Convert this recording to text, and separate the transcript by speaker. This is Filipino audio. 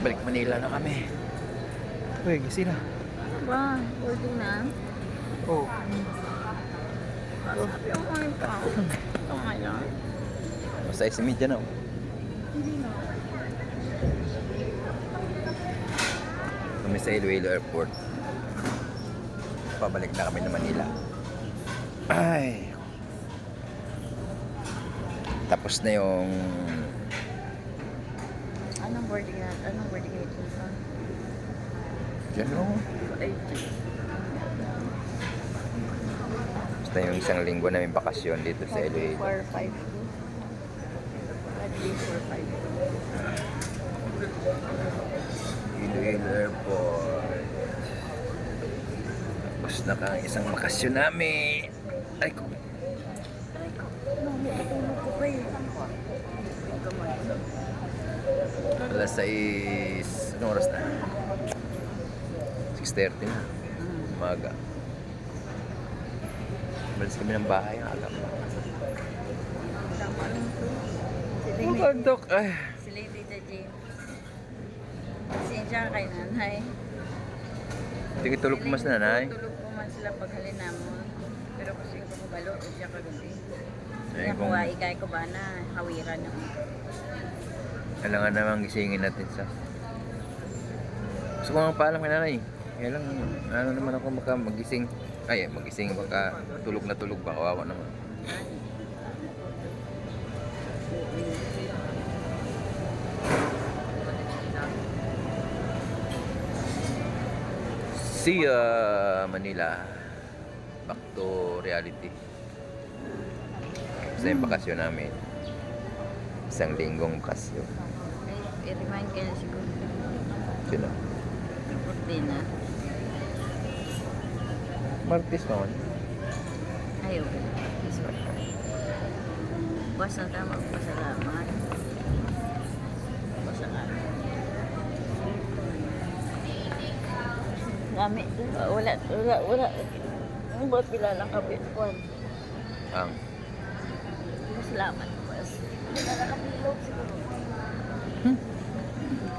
Speaker 1: Balik Manila na kami. Uy, gising na.
Speaker 2: Ba, boarding na?
Speaker 1: Oo.
Speaker 2: Sabi ako ngayon pa. Ito ngayon.
Speaker 1: Basta isa media na.
Speaker 2: Hindi na.
Speaker 1: Kami sa Iloilo Airport. Pabalik na kami ng Manila. Ay. Tapos na yung
Speaker 2: Anong boarding na? Anong boarding na ito?
Speaker 1: yan o.
Speaker 2: Ay,
Speaker 1: Basta yung isang linggo namin bakasyon dito sa Iloilo.
Speaker 2: 4-5. 5 days 4-5.
Speaker 1: Iloilo Airport. Tapos na kang isang bakasyon namin. Ay ko.
Speaker 2: Natulog ko pa eh.
Speaker 1: Alas 6. Anong oras na? 6:30 na. Umaga. Balis kami ng bahay ang alam.
Speaker 2: Tama lang to. Sila
Speaker 1: Mga dok. Ay.
Speaker 2: Sila yung Tita Jane. Pasensya ka kay nanay.
Speaker 1: Hindi tulog po mas nanay.
Speaker 2: Tulog po man sila pag halina mo. Pero kasi ko kabalo, siya kagabi.
Speaker 1: Ay,
Speaker 2: Kaya
Speaker 1: kung
Speaker 2: kuha ikay ko ba na hawiran na.
Speaker 1: kailangan namang gisingin natin sa gusto ko nga paalam kay nanay. Kaya lang, ano naman ako magising. Ay, magising baka tulog na tulog ba. Kawawa naman. See ya, Manila. Back to reality. Basta yung bakasyon namin. Isang linggong bakasyon.
Speaker 2: Ay, i-remind ka na siguro.
Speaker 1: Sino?
Speaker 2: Birthday na.
Speaker 1: Martis naman.
Speaker 2: Ayaw. Bukas na tama. Pasalamat. Pasalamat. Gamit. Wala. Ang buhat pila lang kapit.
Speaker 1: Ang
Speaker 2: Salamat. Wala na kapilog siguro.